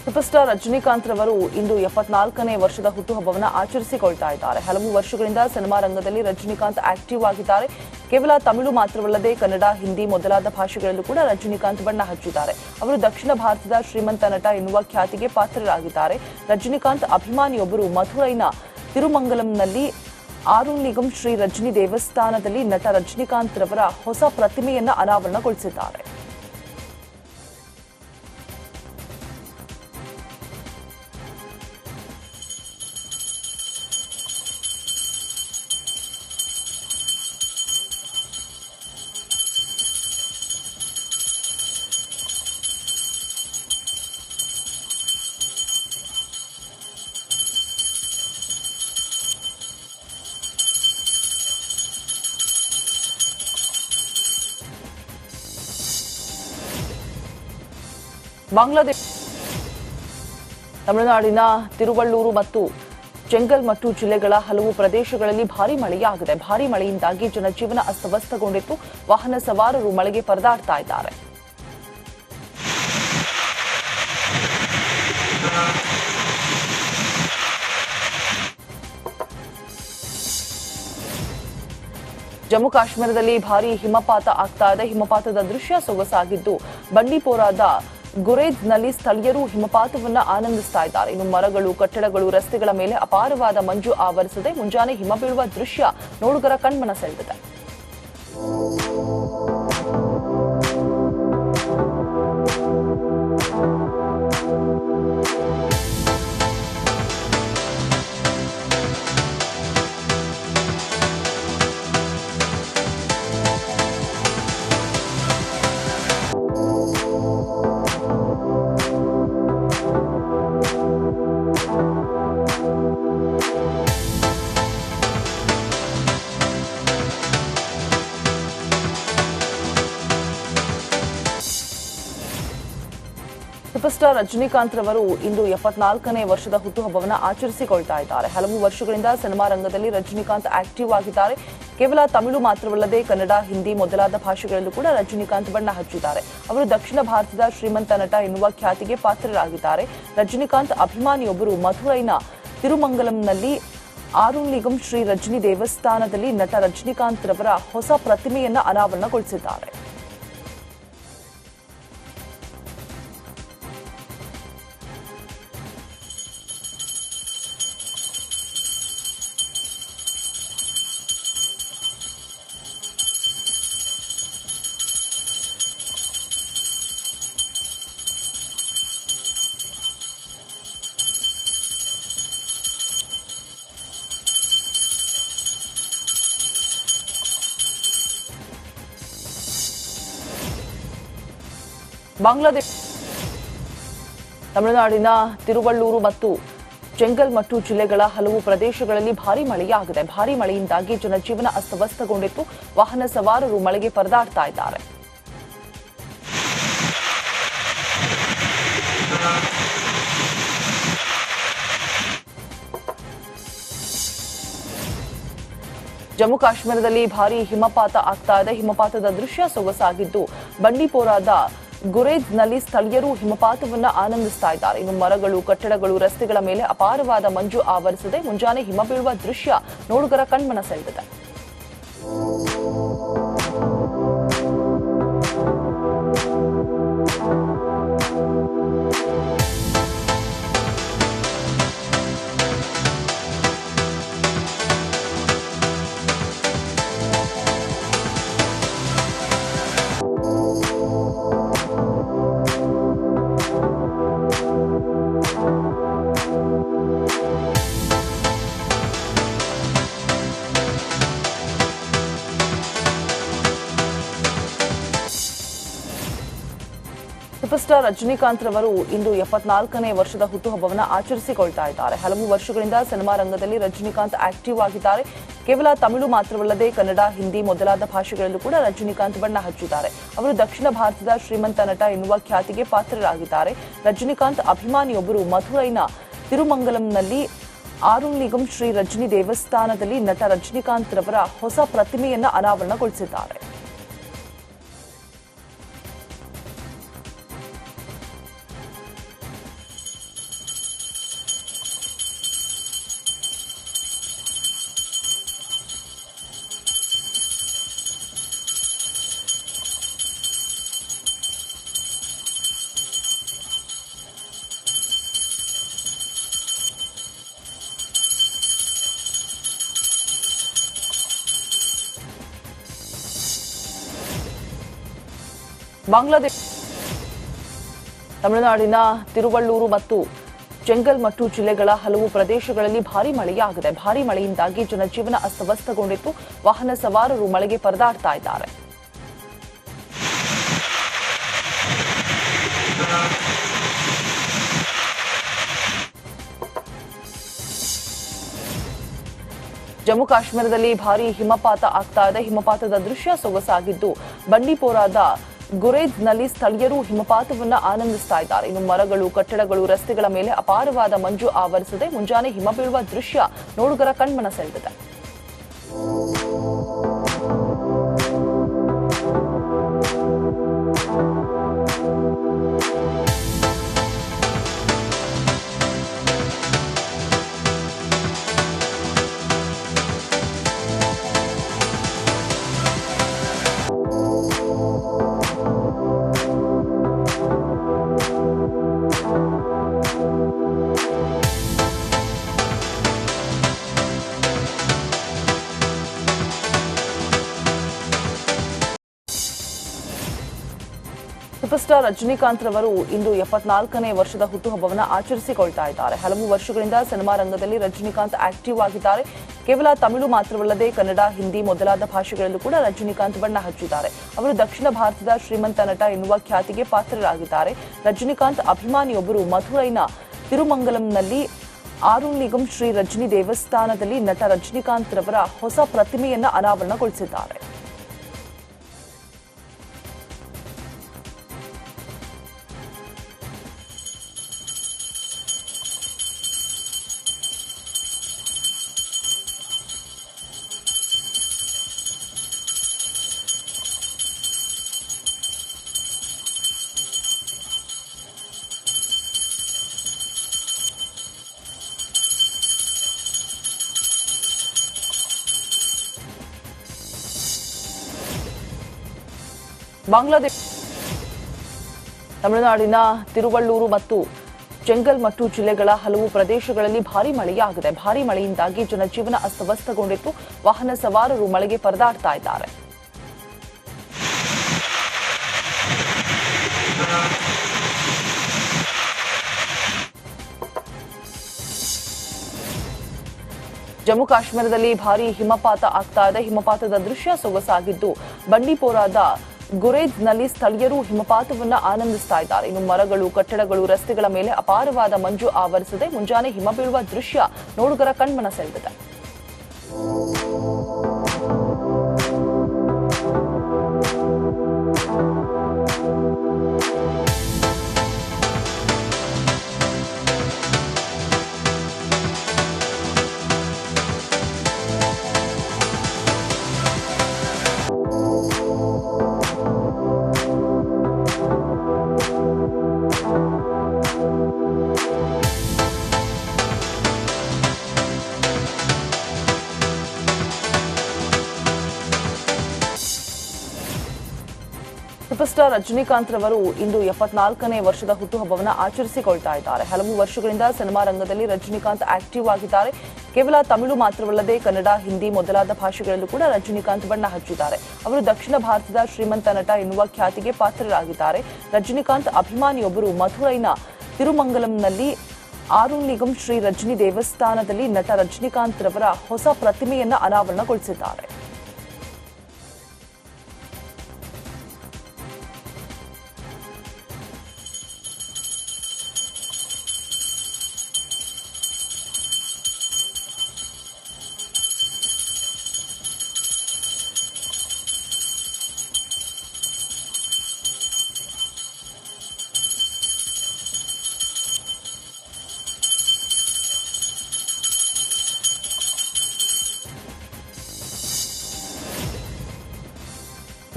Super star Rajinikanth ರವರು ಇಂದು 74ನೇ ವರ್ಷದ ಹುಟ್ಟುಹಬ್ಬವನ್ನು ಆಚರಿಸಿಕೊಳ್ತಾ ಇದ್ದಾರೆ. ಹಲವು ವರ್ಷಗಳಿಂದ ಸಿನಿಮಾ ರಂಗದಲ್ಲಿ ರಜನಿಕಾಂತ್ ಆಕ್ಟಿವ್ ಆಗಿದ್ದಾರೆ. ಕೇವಲ ತಮಿಳು ಮಾತ್ರವಲ್ಲದೆ ಕನ್ನಡ, ಹಿಂದಿ ಮೊದಲಾದ ಭಾಷೆಗಳಲ್ಲೂ ಕೂಡ ರಜನಿಕಾಂತ್ ಬಣ್ಣ ಹಚ್ಚಿದ್ದಾರೆ. ಅವರು ದಕ್ಷಿಣ ಭಾರತದ ಶ್ರೀಮಂತ ನಟ ಎನ್ನುವ ಖ್ಯಾತಿಗೆ ಪಾತ್ರರಾಗಿದ್ದಾರೆ. ರಜನಿಕಾಂತ್ ಅಭಿಮಾನಿಯೊಬ್ಬರು ಮಧುರೈನ ತಿರುಮಂಗಲಂನಲ್ಲಿ ಆರುಣಿಗಂ ಶ್ರೀ ರಜನಿ ದೇವಸ್ಥಾನದಲ್ಲಿ ನಟ ರಜನಿಕಾಂತ್ ರವರ ಹೊಸ ಪ್ರತಿಮೆಯನ್ನು ಅನಾವರಣಗೊಳಿಸಿದ್ದಾರೆ. ಬಾಂಗ್ಲಾದೇಶ ತಮಿಳುನಾಡಿನ ತಿರುವಳ್ಳೂರು ಮತ್ತು ಚೆಂಗಲ್ಮಟ್ಟು ಜಿಲ್ಲೆಗಳ ಹಲವು ಪ್ರದೇಶಗಳಲ್ಲಿ ಭಾರೀ ಮಳೆಯಾಗಿದೆ. ಭಾರೀ ಮಳೆಯಿಂದಾಗಿ ಜನಜೀವನ ಅಸ್ತವ್ಯಸ್ತಗೊಂಡಿತ್ತು. ವಾಹನ ಸವಾರರು ಮಳೆಗೆ ಪರದಾಡ್ತಾ ಇದ್ದಾರೆ. ಜಮ್ಮು ಕಾಶ್ಮೀರದಲ್ಲಿ ಭಾರೀ ಹಿಮಪಾತ ಆಗ್ತಾ ಇದೆ. ಹಿಮಪಾತದ ದೃಶ್ಯ ಸೊಗಸಾಗಿದ್ದು ಬಂಡಿಪೋರಾದ ಗುರೇಜ್ನಲ್ಲಿ ಸ್ಥಳೀಯರು ಹಿಮಪಾತವನ್ನು ಆನಂದಿಸ್ತಾ ಇದ್ದಾರೆ. ಇನ್ನು ಮರಗಳು, ಕಟ್ಟಡಗಳು, ರಸ್ತೆಗಳ ಮೇಲೆ ಅಪಾರವಾದ ಮಂಜು ಆವರಿಸಿದೆ. ಮುಂಜಾನೆ ಹಿಮ ಬೀಳುವ ದೃಶ್ಯ ನೋಡುಗರ ಕಣ್ಮನ ಸೆಳೆದಿದೆ. ಸೂಪರ್ ಸ್ಟಾರ್ ರಜನಿಕಾಂತ್ ರವರು ಇಂದು 74ನೇ ವರ್ಷದ ಹುಟ್ಟುಹಬ್ಬವನ್ನು ಆಚರಿಸಿಕೊಳ್ತಾ ಇದ್ದಾರೆ. ಹಲವು ವರ್ಷಗಳಿಂದ ಸಿನಿಮಾ ರಂಗದಲ್ಲಿ ರಜನಿಕಾಂತ್ ಆಕ್ಟಿವ್ ಆಗಿದ್ದಾರೆ. ಕೇವಲ ತಮಿಳು ಮಾತ್ರವಲ್ಲದೆ ಕನ್ನಡ, ಹಿಂದಿ ಮೊದಲಾದ ಭಾಷೆಗಳಲ್ಲೂ ಕೂಡ ರಜನಿಕಾಂತ್ ಬಣ್ಣ ಹಚ್ಚಿದ್ದಾರೆ. ಅವರು ದಕ್ಷಿಣ ಭಾರತದ ಶ್ರೀಮಂತ ನಟ ಎನ್ನುವ ಖ್ಯಾತಿಗೆ ಪಾತ್ರರಾಗಿದ್ದಾರೆ. ರಜನಿಕಾಂತ್ ಅಭಿಮಾನಿಯೊಬ್ಬರು ಮಧುರೈನ ತಿರುಮಂಗಲಂನಲ್ಲಿ ಆರುಣಿಗಂ ಶ್ರೀ ರಜನಿ ದೇವಸ್ಥಾನದಲ್ಲಿ ನಟ ರಜನಿಕಾಂತ್ ರವರ ಹೊಸ ಪ್ರತಿಮೆಯನ್ನು ಅನಾವರಣಗೊಳಿಸಿದ್ದಾರೆ. ಬಾಂಗ್ಲಾದೇಶ ತಮಿಳುನಾಡಿನ ತಿರುವಳ್ಳೂರು ಮತ್ತು ಚೆಂಗಲ್ಮಟ್ಟು ಜಿಲ್ಲೆಗಳ ಹಲವು ಪ್ರದೇಶಗಳಲ್ಲಿ ಭಾರೀ ಮಳೆಯಾಗಿದೆ. ಭಾರೀ ಮಳೆಯಿಂದಾಗಿ ಜನಜೀವನ ಅಸ್ತವ್ಯಸ್ತಗೊಂಡಿತ್ತು. ವಾಹನ ಸವಾರರು ಮಳೆಗೆ ಪರದಾಡ್ತಾ ಇದ್ದಾರೆ. ಜಮ್ಮು ಕಾಶ್ಮೀರದಲ್ಲಿ ಭಾರೀ ಹಿಮಪಾತ ಆಗ್ತಾ ಇದೆ. ಹಿಮಪಾತದ ದೃಶ್ಯ ಸೊಗಸಾಗಿದ್ದು ಬಂಡಿಪೋರಾದ ಗುರೇಜ್ನಲ್ಲಿ ಸ್ಥಳೀಯರು ಹಿಮಪಾತವನ್ನು ಆನಂದಿಸ್ತಾ ಇದ್ದಾರೆ. ಇನ್ನು ಮರಗಳು, ಕಟ್ಟಡಗಳು, ರಸ್ತೆಗಳ ಮೇಲೆ ಅಪಾರವಾದ ಮಂಜು ಆವರಿಸಿದೆ. ಮುಂಜಾನೆ ಹಿಮ ಬೀಳುವ ದೃಶ್ಯ ನೋಡುಗರ ಕಣ್ಮನ ಸೆಳೆದಿದೆ. ಸೂಪರ್ ಸ್ಟಾರ್ ರಜನಿಕಾಂತ್ ರವರು ಇಂದು 74ನೇ ವರ್ಷದ ಹುಟ್ಟುಹಬ್ಬವನ್ನು ಆಚರಿಸಿಕೊಳ್ತಾ ಇದ್ದಾರೆ. ಹಲವು ವರ್ಷಗಳಿಂದ ಸಿನಿಮಾ ರಂಗದಲ್ಲಿ ರಜನಿಕಾಂತ್ ಆಕ್ಟಿವ್ ಆಗಿದ್ದಾರೆ. ಕೇವಲ ತಮಿಳು ಮಾತ್ರವಲ್ಲದೆ ಕನ್ನಡ, ಹಿಂದಿ ಮೊದಲಾದ ಭಾಷೆಗಳಲ್ಲೂ ಕೂಡ ರಜನಿಕಾಂತ್ ಬಣ್ಣ ಹಚ್ಚಿದ್ದಾರೆ. ಅವರು ದಕ್ಷಿಣ ಭಾರತದ ಶ್ರೀಮಂತ ನಟ ಎನ್ನುವ ಖ್ಯಾತಿಗೆ ಪಾತ್ರರಾಗಿದ್ದಾರೆ. ರಜನಿಕಾಂತ್ ಅಭಿಮಾನಿಯೊಬ್ಬರು ಮಧುರೈನ ತಿರುಮಂಗಲಂನಲ್ಲಿ ಆರುಣಿಗಂ ಶ್ರೀ ರಜನಿ ದೇವಸ್ಥಾನದಲ್ಲಿ ನಟ ರಜನಿಕಾಂತ್ ರವರ ಹೊಸ ಪ್ರತಿಮೆಯನ್ನು ಅನಾವರಣಗೊಳಿಸಿದ್ದಾರೆ. ಬಾಂಗ್ಲಾದೇಶ ತಮಿಳುನಾಡಿನ ತಿರುವಳ್ಳೂರು ಮತ್ತು ಚೆಂಗಲ್ಮಟ್ಟು ಜಿಲ್ಲೆಗಳ ಹಲವು ಪ್ರದೇಶಗಳಲ್ಲಿ ಭಾರೀ ಮಳೆಯಾಗಿದೆ. ಭಾರೀ ಮಳೆಯಿಂದಾಗಿ ಜನಜೀವನ ಅಸ್ತವ್ಯಸ್ತಗೊಂಡಿದ್ದು, ವಾಹನ ಸವಾರರು ಮಳೆಗೆ ಪರದಾಡ್ತಾ ಇದ್ದಾರೆ. ಜಮ್ಮು ಕಾಶ್ಮೀರದಲ್ಲಿ ಭಾರೀ ಹಿಮಪಾತ ಆಗ್ತಾ ಇದೆ. ಹಿಮಪಾತದ ದೃಶ್ಯ ಸೊಗಸಾಗಿದ್ದು, ಬಂಡಿಪೋರಾದ ಗುರೇಜ್ನಲ್ಲಿ ಸ್ಥಳೀಯರು ಹಿಮಪಾತವನ್ನು ಆನಂದಿಸ್ತಾ ಇದ್ದಾರೆ. ಇನ್ನು ಮರಗಳು, ಕಟ್ಟಡಗಳು, ರಸ್ತೆಗಳ ಮೇಲೆ ಅಪಾರವಾದ ಮಂಜು ಆವರಿಸಿದೆ. ಮುಂಜಾನೆ ಹಿಮ ಬೀಳುವ ದೃಶ್ಯ ನೋಡುಗರ ಕಣ್ಮನ ಸೆಳೆದಿದೆ. ಸೂಪರ್ ಸ್ಟಾರ್ ರಜನಿಕಾಂತ್ ರವರು ಇಂದು 74ನೇ ವರ್ಷದ ಹುಟ್ಟುಹಬ್ಬವನ್ನು ಆಚರಿಸಿಕೊಳ್ತಾ ಇದ್ದಾರೆ. ಹಲವು ವರ್ಷಗಳಿಂದ ಸಿನಿಮಾ ರಂಗದಲ್ಲಿ ರಜನಿಕಾಂತ್ ಆಕ್ಟಿವ್ ಆಗಿದ್ದಾರೆ. ಕೇವಲ ತಮಿಳು ಮಾತ್ರವಲ್ಲದೆ ಕನ್ನಡ, ಹಿಂದಿ ಮೊದಲಾದ ಭಾಷೆಗಳಲ್ಲೂ ಕೂಡ ರಜನಿಕಾಂತ್ ಬಣ್ಣ ಹಚ್ಚಿದ್ದಾರೆ. ಅವರು ದಕ್ಷಿಣ ಭಾರತದ ಶ್ರೀಮಂತ ನಟ ಎನ್ನುವ ಖ್ಯಾತಿಗೆ ಪಾತ್ರರಾಗಿದ್ದಾರೆ. ರಜನಿಕಾಂತ್ ಅಭಿಮಾನಿಯೊಬ್ಬರು ಮಧುರೈನ ತಿರುಮಂಗಲಂನಲ್ಲಿ ಆರುಣಿಗಂ ಶ್ರೀ ರಜನಿ ದೇವಸ್ಥಾನದಲ್ಲಿ ನಟ ರಜನಿಕಾಂತ್ ರವರ ಹೊಸ ಪ್ರತಿಮೆಯನ್ನು ಅನಾವರಣಗೊಳಿಸಿದ್ದಾರೆ. ಬಾಂಗ್ಲಾದೇಶ ತಮಿಳುನಾಡಿನ ತಿರುವಳ್ಳೂರು ಮತ್ತು ಚೆಂಗಲ್ಮಟ್ಟು ಜಿಲ್ಲೆಗಳ ಹಲವು ಪ್ರದೇಶಗಳಲ್ಲಿ ಭಾರೀ ಮಳೆಯಾಗಿದೆ. ಭಾರೀ ಮಳೆಯಿಂದಾಗಿ ಜನಜೀವನ ಅಸ್ತವ್ಯಸ್ತಗೊಂಡಿದ್ದು, ವಾಹನ ಸವಾರರು ಮಳೆಗೆ ಪರದಾಡ್ತಾ ಇದ್ದಾರೆ. ಜಮ್ಮು ಕಾಶ್ಮೀರದಲ್ಲಿ ಭಾರೀ ಹಿಮಪಾತ ಆಗ್ತಾ ಇದೆ. ಹಿಮಪಾತದ ದೃಶ್ಯ ಸೊಗಸಾಗಿದ್ದು, ಬಂಡಿಪೋರಾದ ಗುರೇಜ್ನಲ್ಲಿ ಸ್ಥಳೀಯರು ಹಿಮಪಾತವನ್ನು ಆನಂದಿಸ್ತಾ ಇದ್ದಾರೆ. ಇನ್ನು ಮರಗಳು, ಕಟ್ಟಡಗಳು, ರಸ್ತೆಗಳ ಮೇಲೆ ಅಪಾರವಾದ ಮಂಜು ಆವರಿಸಿದೆ. ಮುಂಜಾನೆ ಹಿಮ ಬೀಳುವ ದೃಶ್ಯ ನೋಡುಗರ ಕಣ್ಮನ ಸೆಳೆದಿದೆ. ಸೂಪರ್ ಸ್ಟಾರ್ ರಜನಿಕಾಂತ್ ರವರು ಇಂದು 74ನೇ ವರ್ಷದ ಹುಟ್ಟುಹಬ್ಬವನ್ನು ಆಚರಿಸಿಕೊಳ್ತಾ ಇದ್ದಾರೆ. ಹಲವು ವರ್ಷಗಳಿಂದ ಸಿನಿಮಾ ರಂಗದಲ್ಲಿ ರಜನಿಕಾಂತ್ ಆಕ್ಟಿವ್ ಆಗಿದ್ದಾರೆ. ಕೇವಲ ತಮಿಳು ಮಾತ್ರವಲ್ಲದೆ ಕನ್ನಡ, ಹಿಂದಿ ಮೊದಲಾದ ಭಾಷೆಗಳಲ್ಲೂ ಕೂಡ ರಜನಿಕಾಂತ್ ಬಣ್ಣ ಹಚ್ಚಿದ್ದಾರೆ. ಅವರು ದಕ್ಷಿಣ ಭಾರತದ ಶ್ರೀಮಂತ ನಟ ಎನ್ನುವ ಖ್ಯಾತಿಗೆ ಪಾತ್ರರಾಗಿದ್ದಾರೆ. ರಜನಿಕಾಂತ್ ಅಭಿಮಾನಿಯೊಬ್ಬರು ಮಧುರೈನ ತಿರುಮಂಗಲಂನಲ್ಲಿ ಆರುಣಿಗಂ ಶ್ರೀ ರಜನಿ ದೇವಸ್ಥಾನದಲ್ಲಿ ನಟ ರಜನಿಕಾಂತ್ ರವರ ಹೊಸ ಪ್ರತಿಮೆಯನ್ನು ಅನಾವರಣಗೊಳಿಸಿದ್ದಾರೆ.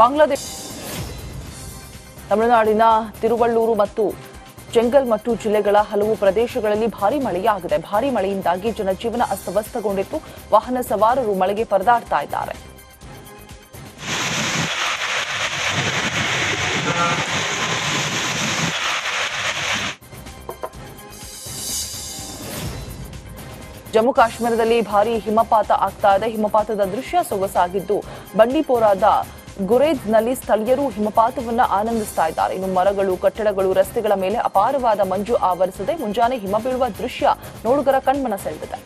ಬಾಂಗ್ಲಾದೇಶ ತಮಿಳುನಾಡಿನ ತಿರುವಳ್ಳೂರು ಮತ್ತು ಚೆಂಗಲ್ಮಟ್ಟು ಜಿಲ್ಲೆಗಳ ಹಲವು ಪ್ರದೇಶಗಳಲ್ಲಿ ಭಾರೀ ಮಳೆಯಾಗಿದೆ. ಭಾರೀ ಮಳೆಯಿಂದಾಗಿ ಜನಜೀವನ ಅಸ್ತವ್ಯಸ್ತಗೊಂಡಿದ್ದು, ವಾಹನ ಸವಾರರು ಮಳೆಗೆ ಪರದಾಡ್ತಾ ಇದ್ದಾರೆ. ಜಮ್ಮು ಕಾಶ್ಮೀರದಲ್ಲಿ ಭಾರೀ ಹಿಮಪಾತ ಆಗ್ತಾ ಇದೆ. ಹಿಮಪಾತದ ದೃಶ್ಯ ಸೊಗಸಾಗಿದ್ದು, ಬಂಡಿಪೋರಾದ ಗುರೇಜ್ನಲ್ಲಿ ಸ್ಥಳೀಯರು ಹಿಮಪಾತವನ್ನು ಆನಂದಿಸ್ತಾ ಇದ್ದಾರೆ. ಇನ್ನು ಮರಗಳು, ಕಟ್ಟಡಗಳು, ರಸ್ತೆಗಳ ಮೇಲೆ ಅಪಾರವಾದ ಮಂಜು ಆವರಿಸದೆ ಮುಂಜಾನೆ ಹಿಮ ಬೀಳುವ ದೃಶ್ಯ ನೋಡುಗರ ಕಣ್ಮನ ಸೆಳೆದಿದೆ.